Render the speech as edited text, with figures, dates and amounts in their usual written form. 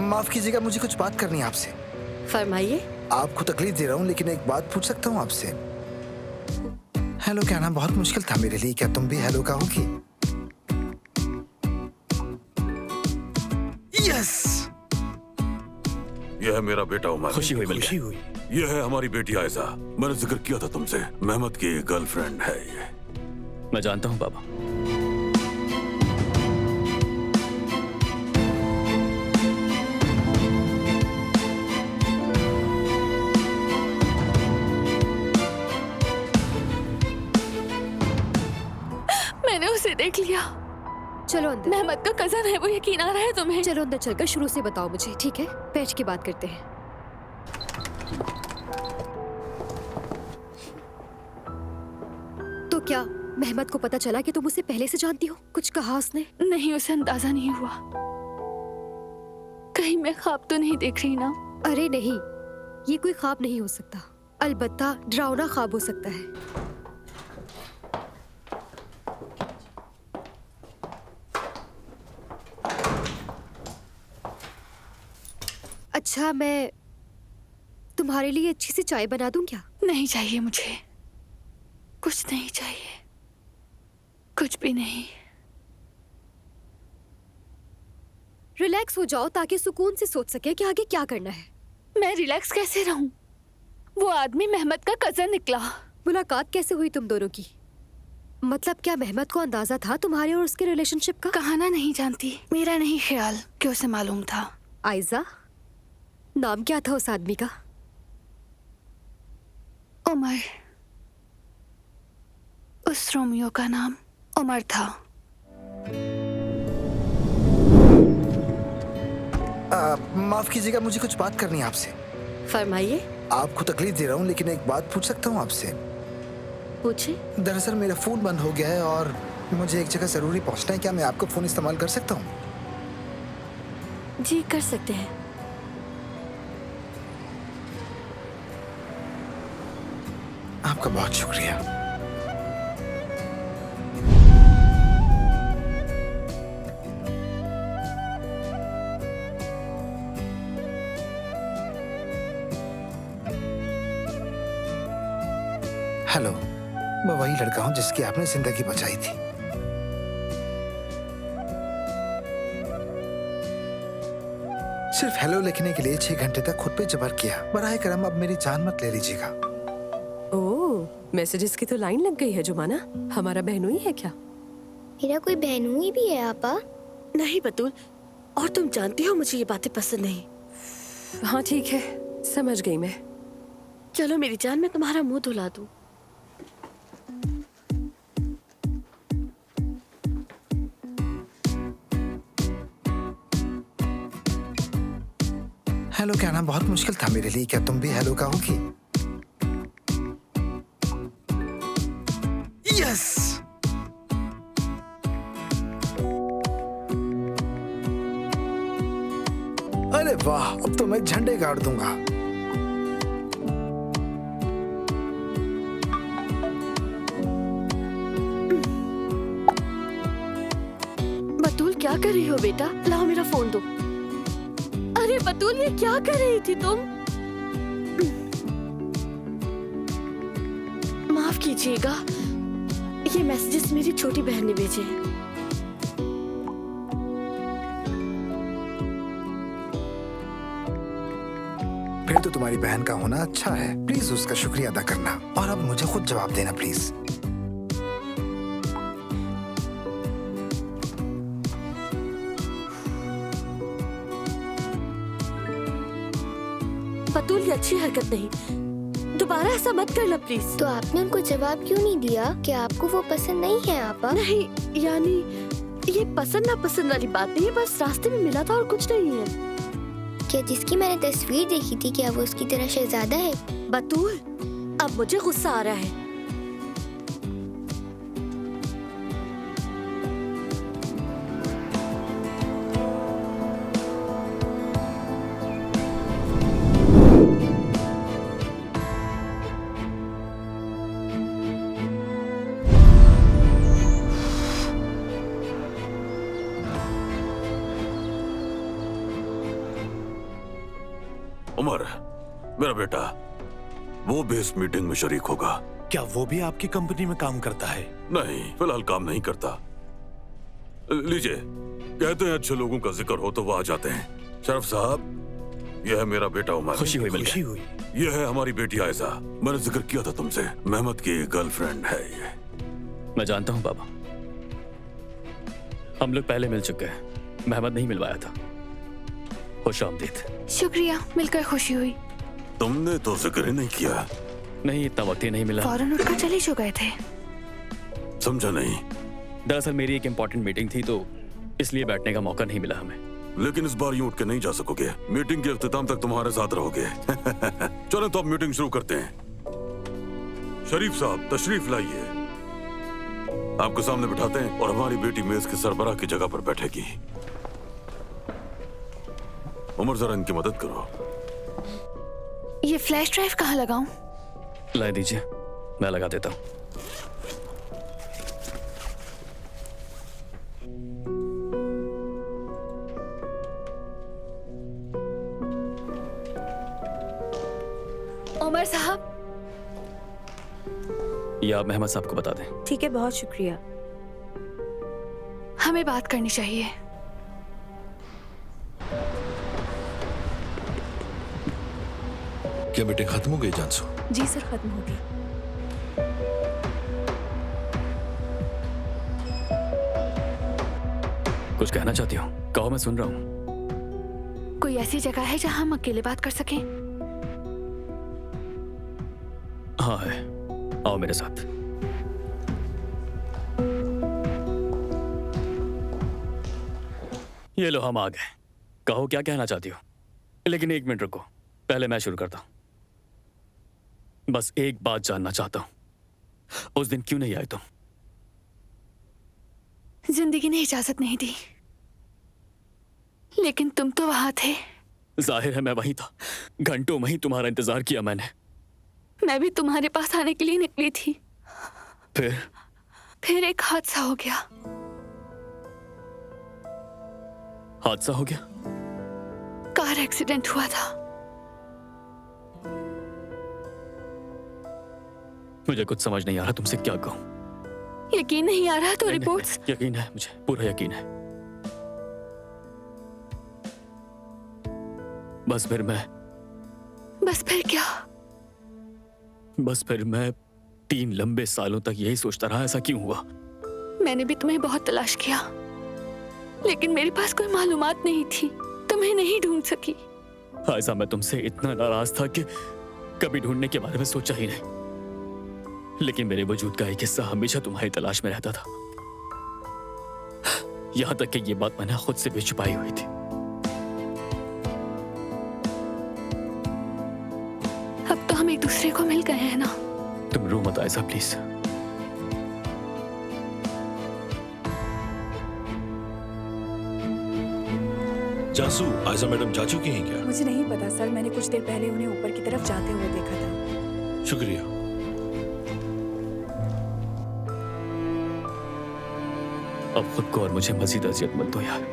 माफ कीजिएगा, मुझे कुछ बात करनी है आपसे। फरमाइए। आपको तकलीफ दे रहा हूँ लेकिन एक बात पूछ सकता हूँ आपसे? हेलो कहना बहुत मुश्किल था मेरे लिए, क्या तुम भी हेलो कहोगी? यस। यह है मेरा बेटा उमर। खुशी हुई मिलकर। खुशी हुई। यह है हमारी बेटी आयजा। मैंने जिक्र किया था तुमसे, मेहमत की गर्लफ्रेंड है ये। मैं जानता हूँ बाबा। मैंने उसे देख लिया। चलो अंदर। मेहमत का कजन है, वो यकीन आ रहा है तुम्हें? चलो अंदर चलकर शुरू से बताओ मुझे, ठीक है? बैठ के बात करते हैं। तो क्या मेहमत को पता चला कि तुम उसे पहले से जानती हो? कुछ कहा उसने? नहीं, उसे अंदाजा नहीं हुआ। कहीं मैं ख्वाब तो नहीं देख रही ना? अरे नहीं, ये कोई ख्वाब नहीं हो सकता। अलबत्ता डरावना ख्वाब हो सकता है। अच्छा, मैं तुम्हारे लिए अच्छी सी चाय बना दूं क्या? नहीं चाहिए मुझे, कुछ नहीं चाहिए, कुछ भी नहीं। रिलैक्स हो जाओ ताकि सुकून से सोच सके कि आगे क्या करना है। मैं रिलैक्स कैसे रहूं? वो आदमी मेहमत का कजन निकला। मुलाकात कैसे हुई तुम दोनों की? मतलब क्या मेहमत को अंदाजा था तुम्हारे और उसके रिलेशनशिप का? कहाना नहीं जानती, मेरा नहीं ख्याल कि उसे मालूम था। आयजा, नाम क्या था उस आदमी का? उमर। उस रोमियो का नाम उमर था। माफ कीजिएगा, मुझे कुछ बात करनी है आपसे। फरमाइए। आपको तकलीफ दे रहा हूँ लेकिन एक बात पूछ सकता हूँ आपसे? पूछे। दरअसल मेरा फोन बंद हो गया है और मुझे एक जगह जरूरी पहुंचना है। क्या मैं आपका फोन इस्तेमाल कर सकता हूँ? जी कर सकते हैं। आपका बहुत शुक्रिया। हेलो, मैं वही लड़का हूं जिसकी आपने जिंदगी बचाई थी। सिर्फ हेलो लिखने के लिए 6 घंटे तक खुद पे जबर किया। बराए करम अब मेरी जान मत ले लीजिएगा। ओह, मैसेजेस की तो लाइन लग गई है जुमाना। हमारा बहनोई है क्या? मेरा कोई बहनोई भी है आपा? नहीं बतूल, और तुम जानती हो मुझे ये बातें पसंद नहीं। हाँ ठीक है, समझ गई मैं। चलो मेरी जान, मैं तुम्हारा मुंह धुला दूं। हेलो कहना बहुत मुश्किल था मेरे लिए, क्या तुम भी हेलो कहोगी? यस। अरे वाह, अब तो मैं झंडे गाड़ दूंगा। बतूल क्या कर रही हो बेटा? लाओ मेरा फोन दो। अरे बतूल, ये क्या कर रही थी तुम? माफ कीजिएगा, ये मैसेजेस मेरी छोटी बहन ने भेजे हैं। फिर तो तुम्हारी बहन का होना अच्छा है। प्लीज उसका शुक्रिया अदा करना और अब मुझे खुद जवाब देना प्लीज। बतूल, ये अच्छी हरकत नहीं, दोबारा ऐसा मत करना प्लीज। तो आपने उनको जवाब क्यों नहीं दिया कि आपको वो पसंद नहीं है आपा? नहीं, यानी ये पसंद ना पसंद वाली बात नहीं है, बस रास्ते में मिला था और कुछ नहीं है। क्या जिसकी मैंने तस्वीर देखी थी, क्या वो उसकी तरह शहजादा है? बतूल, अब मुझे गुस्सा आ रहा है। उमर, मेरा बेटा, वो भी इस मीटिंग में शरीक होगा। क्या वो भी आपकी कंपनी में काम करता है? नहीं, फिलहाल काम नहीं करता। लीजिए, कहते हैं अच्छे लोगों का जिक्र हो तो वो आ जाते हैं। शरफ साहब, यह है मेरा बेटा उमर। खुशी हुई खुशी मिलकर। हुई। यह है हमारी बेटी आयजा। मैंने जिक्र किया था तुमसे, मेहमत की गर्लफ्रेंड है ये। मैं जानता हूँ बाबा, हम लोग पहले मिल चुके हैं। मेहमत नहीं मिलवाया था। खुश आमदीद। शुक्रिया, मिलकर खुशी हुई। तुमने तो जिक्र ही नहीं किया। नहीं, इतना वक्त ही नहीं मिला। फौरन उठकर चले जो गए थे। समझा नहीं। दरअसल मेरी एक इम्पोर्टेंट मीटिंग थी, तो इसलिए बैठने का मौका नहीं मिला हमें। लेकिन इस बार यूं उठ के नहीं जा सकोगे। मीटिंग के इख्तिताम तक तुम्हारे साथ रहोगे। चलो तो अब मीटिंग शुरू करते हैं। शरीफ साहब, तशरीफ लाइए। आपको सामने बिठाते हैं और हमारी बेटी मेज के सरबराह की जगह पर बैठेगी। उमर, जरा इनकी मदद करो। ये फ्लैश ड्राइव कहाँ लगाऊं? ला दीजिए, मैं लगा देता हूँ। उमर साहब, ये आप मेहमद साहब को बता दें। ठीक है, बहुत शुक्रिया। हमें बात करनी चाहिए। क्या मीटिंग खत्म हो गई जानसू? जी सर, खत्म हो गई। कुछ कहना चाहती हो? कहो, मैं सुन रहा हूँ। कोई ऐसी जगह है जहां हम अकेले बात कर सकें? हाँ है, आओ मेरे साथ। ये लो, हम आ गए। कहो क्या कहना चाहती हो? लेकिन एक मिनट रुको, पहले मैं शुरू करता हूं। बस एक बात जानना चाहता हूं, उस दिन क्यों नहीं आए तुम? जिंदगी ने इजाजत नहीं दी, लेकिन तुम तो वहां थे। जाहिर है मैं वहीं था। घंटों वहीं तुम्हारा इंतजार किया मैंने। मैं भी तुम्हारे पास आने के लिए निकली थी। फिर एक हादसा हो गया। हादसा हो गया? कार एक्सीडेंट हुआ था। मुझे कुछ समझ नहीं आ रहा, तुमसे क्या कहूं। यकीन नहीं आ रहा तो नहीं, रिपोर्ट्स। नहीं, यकीन है, मुझे पूरा यकीन है। बस फिर क्या? बस फिर मैं 3 लंबे सालों तक यही सोचता रहा, ऐसा क्यों हुआ। मैंने भी तुम्हें बहुत तलाश किया, लेकिन मेरे पास कोई मालूमात नहीं थी। तुम्हें नहीं ढूंढ सकी। ऐसा मैं तुमसे इतना नाराज था कि कभी ढूंढने के बारे में सोचा ही नहीं। लेकिन मेरे वजूद का एक हिस्सा हमेशा तुम्हारी तलाश में रहता था। यहां तक कि ये बात मैंने खुद से भी छुपाई हुई थी। अब तो हम एक दूसरे को मिल गए हैं ना। तुम रो मत आयशा, प्लीज। जानसू, आयशा मैडम जा चुकी हैं क्या? मुझे नहीं पता सर, मैंने कुछ देर पहले उन्हें ऊपर की तरफ जाते हुए देखा था। शुक्रिया। अब खुद को और मुझे मजीद अजियत मत दो यार।